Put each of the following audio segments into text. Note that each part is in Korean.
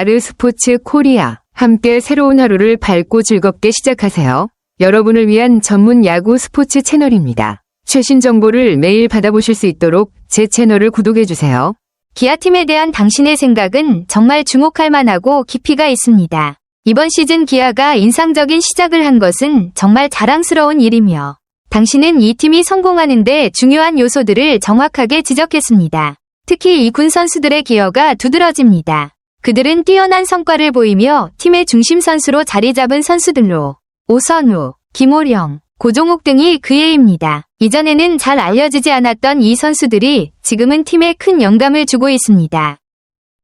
아르스포츠 코리아. 함께 새로운 하루를 밝고 즐겁게 시작하세요. 여러분을 위한 전문 야구 스포츠 채널입니다. 최신 정보를 매일 받아보실 수 있도록 제 채널을 구독해주세요. 기아팀에 대한 당신의 생각은 정말 주목할 만하고 깊이가 있습니다. 이번 시즌 기아가 인상적인 시작을 한 것은 정말 자랑스러운 일이며 당신은 이 팀이 성공하는 데 중요한 요소들을 정확하게 지적했습니다. 특히 이 군 선수들의 기여가 두드러집니다. 그들은 뛰어난 성과를 보이며 팀의 중심 선수로 자리 잡은 선수들로 오선우, 김오령, 고종욱 등이 그 예입니다. 이전에는 잘 알려지지 않았던 이 선수들이 지금은 팀에 큰 영감을 주고 있습니다.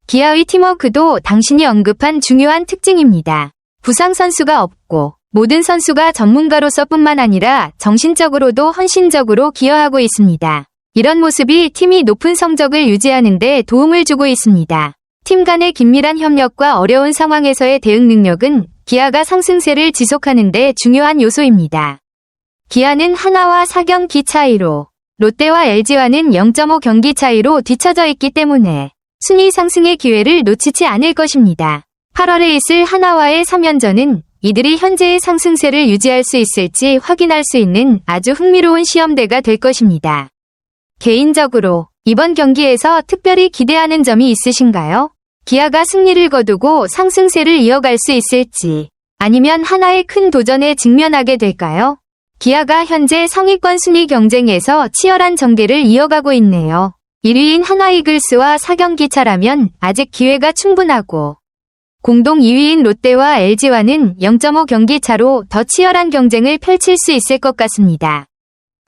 기아의 팀워크도 당신이 언급한 중요한 특징입니다. 부상 선수가 없고 모든 선수가 전문가로서뿐만 아니라 정신적으로도 헌신적으로 기여하고 있습니다. 이런 모습이 팀이 높은 성적을 유지하는 데 도움을 주고 있습니다. 팀 간의 긴밀한 협력과 어려운 상황에서의 대응 능력은 기아가 상승세를 지속하는 데 중요한 요소입니다. 기아는 하나와 4경기 차이로, 롯데와 LG와는 0.5 경기 차이로 뒤처져 있기 때문에 순위 상승의 기회를 놓치지 않을 것입니다. 8월에 있을 하나와의 3연전은 이들이 현재의 상승세를 유지할 수 있을지 확인할 수 있는 아주 흥미로운 시험대가 될 것입니다. 개인적으로 이번 경기에서 특별히 기대하는 점이 있으신가요? 기아가 승리를 거두고 상승세를 이어갈 수 있을지, 아니면 하나의 큰 도전에 직면하게 될까요? 기아가 현재 상위권 순위 경쟁에서 치열한 전개를 이어가고 있네요. 1위인 하나이글스와 4경기 차라면 아직 기회가 충분하고, 공동 2위인 롯데와 LG와는 0.5 경기 차로 더 치열한 경쟁을 펼칠 수 있을 것 같습니다.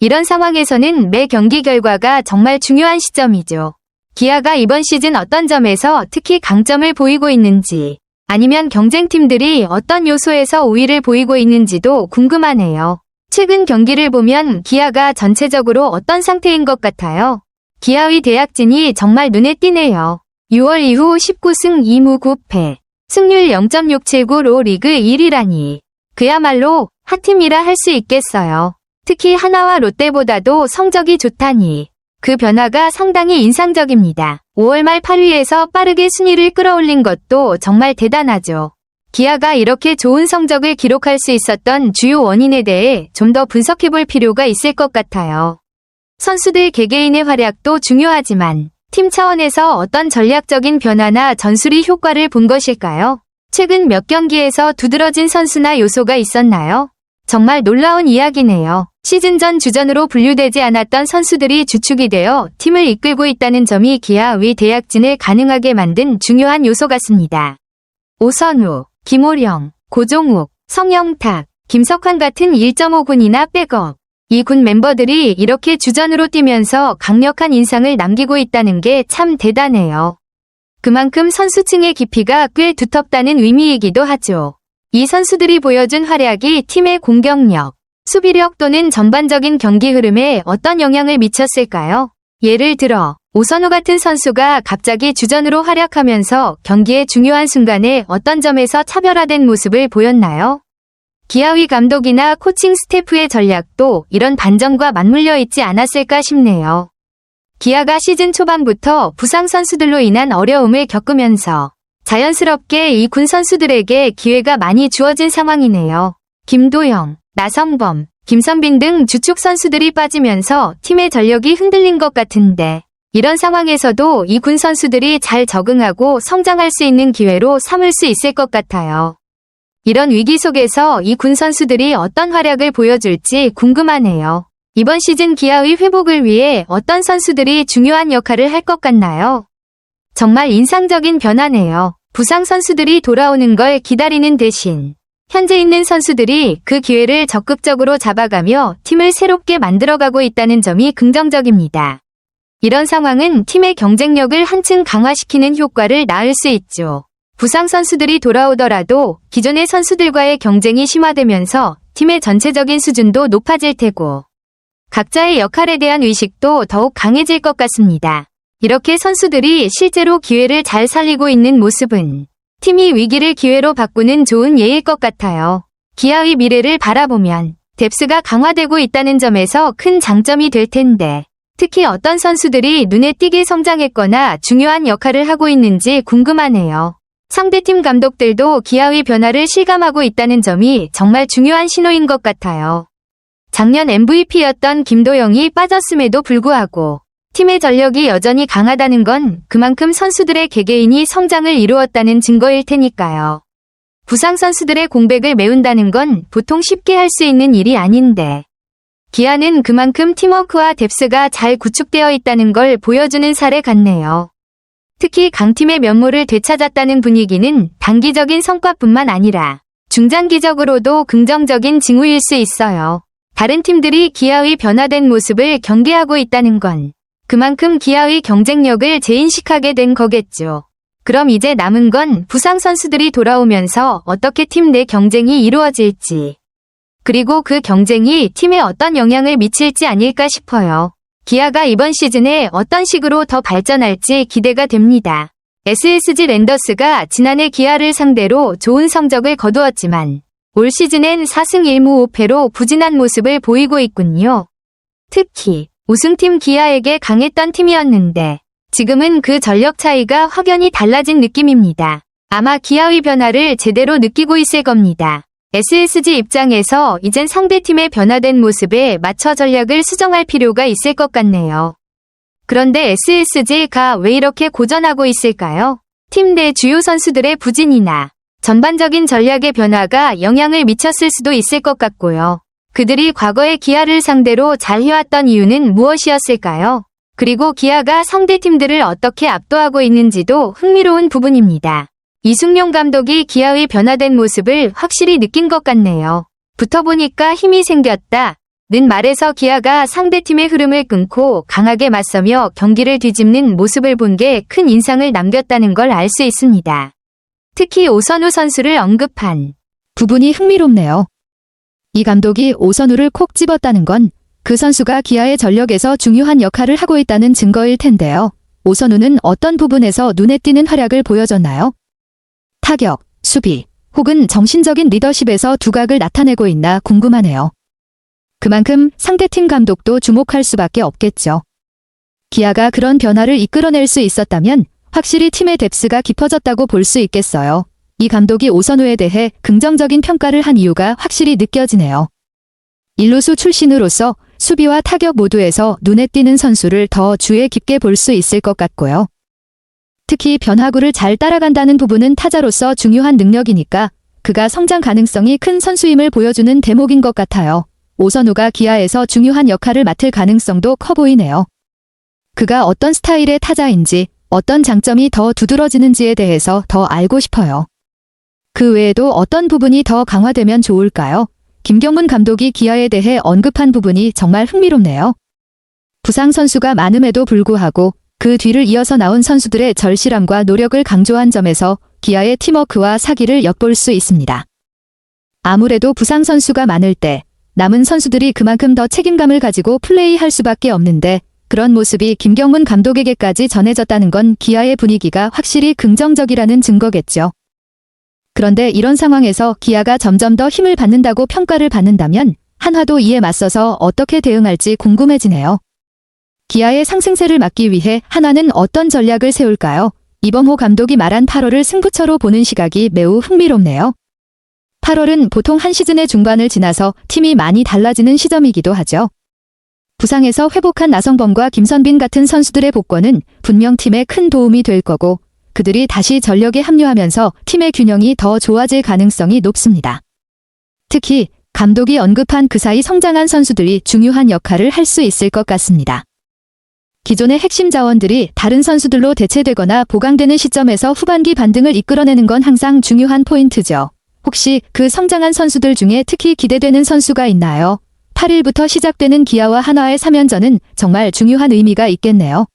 이런 상황에서는 매 경기 결과가 정말 중요한 시점이죠. 기아가 이번 시즌 어떤 점에서 특히 강점을 보이고 있는지, 아니면 경쟁팀들이 어떤 요소에서 우위를 보이고 있는지도 궁금하네요. 최근 경기를 보면 기아가 전체적으로 어떤 상태인 것 같아요? 기아의 대약진이 정말 눈에 띄네요. 6월 이후 19승 2무 9패, 승률 0.679로 리그 1위라니 그야말로 핫팀이라 할 수 있겠어요. 특히 하나와 롯데보다도 성적이 좋다니 그 변화가 상당히 인상적입니다. 5월 말 8위에서 빠르게 순위를 끌어올린 것도 정말 대단하죠. 기아가 이렇게 좋은 성적을 기록할 수 있었던 주요 원인에 대해 좀 더 분석해볼 필요가 있을 것 같아요. 선수들 개개인의 활약도 중요하지만 팀 차원에서 어떤 전략적인 변화나 전술이 효과를 본 것일까요? 최근 몇 경기에서 두드러진 선수나 요소가 있었나요? 정말 놀라운 이야기네요. 시즌 전 주전으로 분류되지 않았던 선수들이 주축이 되어 팀을 이끌고 있다는 점이 기아의 대약진을 가능하게 만든 중요한 요소 같습니다. 오선우, 김오령, 고종욱, 성영탁, 김석환 같은 1.5군이나 백업, 이 군 멤버들이 이렇게 주전으로 뛰면서 강력한 인상을 남기고 있다는 게 참 대단해요. 그만큼 선수층의 깊이가 꽤 두텁다는 의미이기도 하죠. 이 선수들이 보여준 활약이 팀의 공격력, 수비력 또는 전반적인 경기 흐름에 어떤 영향을 미쳤을까요? 예를 들어 오선우 같은 선수가 갑자기 주전으로 활약하면서 경기의 중요한 순간에 어떤 점에서 차별화된 모습을 보였나요? 기아의 감독이나 코칭 스태프의 전략도 이런 반전과 맞물려 있지 않았을까 싶네요. 기아가 시즌 초반부터 부상 선수들로 인한 어려움을 겪으면서 자연스럽게 이 군 선수들에게 기회가 많이 주어진 상황이네요. 김도영, 나성범, 김선빈 등 주축 선수들이 빠지면서 팀의 전력이 흔들린 것 같은데 이런 상황에서도 이 군 선수들이 잘 적응하고 성장할 수 있는 기회로 삼을 수 있을 것 같아요. 이런 위기 속에서 이 군 선수들이 어떤 활약을 보여줄지 궁금하네요. 이번 시즌 기아의 회복을 위해 어떤 선수들이 중요한 역할을 할 것 같나요? 정말 인상적인 변화네요. 부상 선수들이 돌아오는 걸 기다리는 대신 현재 있는 선수들이 그 기회를 적극적으로 잡아가며 팀을 새롭게 만들어가고 있다는 점이 긍정적입니다. 이런 상황은 팀의 경쟁력을 한층 강화시키는 효과를 낳을 수 있죠. 부상 선수들이 돌아오더라도 기존의 선수들과의 경쟁이 심화되면서 팀의 전체적인 수준도 높아질 테고 각자의 역할에 대한 의식도 더욱 강해질 것 같습니다. 이렇게 선수들이 실제로 기회를 잘 살리고 있는 모습은 팀이 위기를 기회로 바꾸는 좋은 예일 것 같아요. 기아의 미래를 바라보면 뎁스가 강화되고 있다는 점에서 큰 장점이 될 텐데 특히 어떤 선수들이 눈에 띄게 성장했거나 중요한 역할을 하고 있는지 궁금하네요. 상대팀 감독들도 기아의 변화를 실감하고 있다는 점이 정말 중요한 신호인 것 같아요. 작년 MVP였던 김도영이 빠졌음에도 불구하고 팀의 전력이 여전히 강하다는 건 그만큼 선수들의 개개인이 성장을 이루었다는 증거일 테니까요. 부상 선수들의 공백을 메운다는 건 보통 쉽게 할 수 있는 일이 아닌데 기아는 그만큼 팀워크와 뎁스가 잘 구축되어 있다는 걸 보여주는 사례 같네요. 특히 강팀의 면모를 되찾았다는 분위기는 단기적인 성과뿐만 아니라 중장기적으로도 긍정적인 징후일 수 있어요. 다른 팀들이 기아의 변화된 모습을 경계하고 있다는 건 그만큼 기아의 경쟁력을 재인식하게 된 거겠죠. 그럼 이제 남은 건 부상 선수들이 돌아오면서 어떻게 팀 내 경쟁이 이루어질지, 그리고 그 경쟁이 팀에 어떤 영향을 미칠지 아닐까 싶어요. 기아가 이번 시즌에 어떤 식으로 더 발전할지 기대가 됩니다. SSG 랜더스가 지난해 기아를 상대로 좋은 성적을 거두었지만 올 시즌엔 4승 1무 5패로 부진한 모습을 보이고 있군요. 특히 우승팀 기아에게 강했던 팀이었는데 지금은 그 전력 차이가 확연히 달라진 느낌입니다. 아마 기아의 변화를 제대로 느끼고 있을 겁니다. SSG 입장에서 이젠 상대팀의 변화된 모습에 맞춰 전략을 수정할 필요가 있을 것 같네요. 그런데 SSG가 왜 이렇게 고전하고 있을까요? 팀 내 주요 선수들의 부진이나 전반적인 전략의 변화가 영향을 미쳤을 수도 있을 것 같고요. 그들이 과거에 기아를 상대로 잘 해왔던 이유는 무엇이었을까요? 그리고 기아가 상대팀들을 어떻게 압도하고 있는지도 흥미로운 부분입니다. 이승용 감독이 기아의 변화된 모습을 확실히 느낀 것 같네요. 붙어보니까 힘이 생겼다 는 말에서 기아가 상대팀의 흐름을 끊고 강하게 맞서며 경기를 뒤집는 모습을 본 게 큰 인상을 남겼다는 걸 알 수 있습니다. 특히 오선우 선수를 언급한 부분이 흥미롭네요. 이 감독이 오선우를 콕 집었다는 건 그 선수가 기아의 전력에서 중요한 역할을 하고 있다는 증거일 텐데요. 오선우는 어떤 부분에서 눈에 띄는 활약을 보여줬나요? 타격, 수비, 혹은 정신적인 리더십에서 두각을 나타내고 있나 궁금하네요. 그만큼 상대팀 감독도 주목할 수밖에 없겠죠. 기아가 그런 변화를 이끌어낼 수 있었다면 확실히 팀의 뎁스가 깊어졌다고 볼 수 있겠어요. 이 감독이 오선우에 대해 긍정적인 평가를 한 이유가 확실히 느껴지네요. 일루수 출신으로서 수비와 타격 모두에서 눈에 띄는 선수를 더 주의 깊게 볼 수 있을 것 같고요. 특히 변화구를 잘 따라간다는 부분은 타자로서 중요한 능력이니까 그가 성장 가능성이 큰 선수임을 보여주는 대목인 것 같아요. 오선우가 기아에서 중요한 역할을 맡을 가능성도 커 보이네요. 그가 어떤 스타일의 타자인지, 어떤 장점이 더 두드러지는지에 대해서 더 알고 싶어요. 그 외에도 어떤 부분이 더 강화되면 좋을까요? 김경문 감독이 기아에 대해 언급한 부분이 정말 흥미롭네요. 부상 선수가 많음에도 불구하고 그 뒤를 이어서 나온 선수들의 절실함과 노력을 강조한 점에서 기아의 팀워크와 사기를 엿볼 수 있습니다. 아무래도 부상 선수가 많을 때 남은 선수들이 그만큼 더 책임감을 가지고 플레이할 수밖에 없는데 그런 모습이 김경문 감독에게까지 전해졌다는 건 기아의 분위기가 확실히 긍정적이라는 증거겠죠. 그런데 이런 상황에서 기아가 점점 더 힘을 받는다고 평가를 받는다면 한화도 이에 맞서서 어떻게 대응할지 궁금해지네요. 기아의 상승세를 막기 위해 한화는 어떤 전략을 세울까요? 이범호 감독이 말한 8월을 승부처로 보는 시각이 매우 흥미롭네요. 8월은 보통 한 시즌의 중반을 지나서 팀이 많이 달라지는 시점이기도 하죠. 부상에서 회복한 나성범과 김선빈 같은 선수들의 복권은 분명 팀에 큰 도움이 될 거고 그들이 다시 전력에 합류하면서 팀의 균형이 더 좋아질 가능성이 높습니다. 특히 감독이 언급한 그 사이 성장한 선수들이 중요한 역할을 할 수 있을 것 같습니다. 기존의 핵심 자원들이 다른 선수들로 대체되거나 보강되는 시점에서 후반기 반등을 이끌어내는 건 항상 중요한 포인트죠. 혹시 그 성장한 선수들 중에 특히 기대되는 선수가 있나요? 8일부터 시작되는 기아와 한화의 3연전은 정말 중요한 의미가 있겠네요.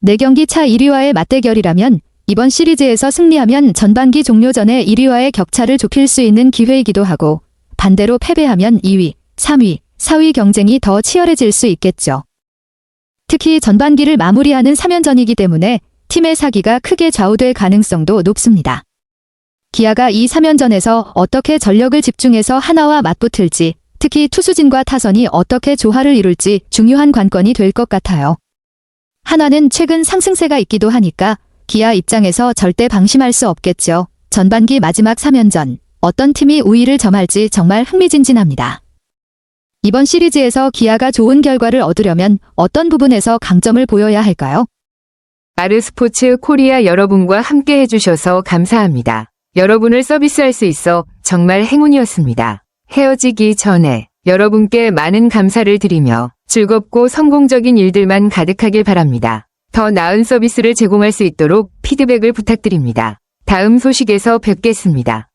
4경기 차 1위와의 맞대결이라면 이번 시리즈에서 승리하면 전반기 종료 전에 1위와의 격차를 좁힐 수 있는 기회이기도 하고 반대로 패배하면 2위, 3위, 4위 경쟁이 더 치열해질 수 있겠죠. 특히 전반기를 마무리하는 3연전이기 때문에 팀의 사기가 크게 좌우될 가능성도 높습니다. 기아가 이 3연전에서 어떻게 전력을 집중해서 한화와 맞붙을지, 특히 투수진과 타선이 어떻게 조화를 이룰지 중요한 관건이 될 것 같아요. 한화는 최근 상승세가 있기도 하니까 기아 입장에서 절대 방심할 수 없겠죠. 전반기 마지막 3연전, 어떤 팀이 우위를 점할지 정말 흥미진진합니다. 이번 시리즈에서 기아가 좋은 결과를 얻으려면 어떤 부분에서 강점을 보여야 할까요? 아르스포츠 코리아 여러분과 함께 해주셔서 감사합니다. 여러분을 서비스할 수 있어 정말 행운이었습니다. 헤어지기 전에 여러분께 많은 감사를 드리며 즐겁고 성공적인 일들만 가득하길 바랍니다. 더 나은 서비스를 제공할 수 있도록 피드백을 부탁드립니다. 다음 소식에서 뵙겠습니다.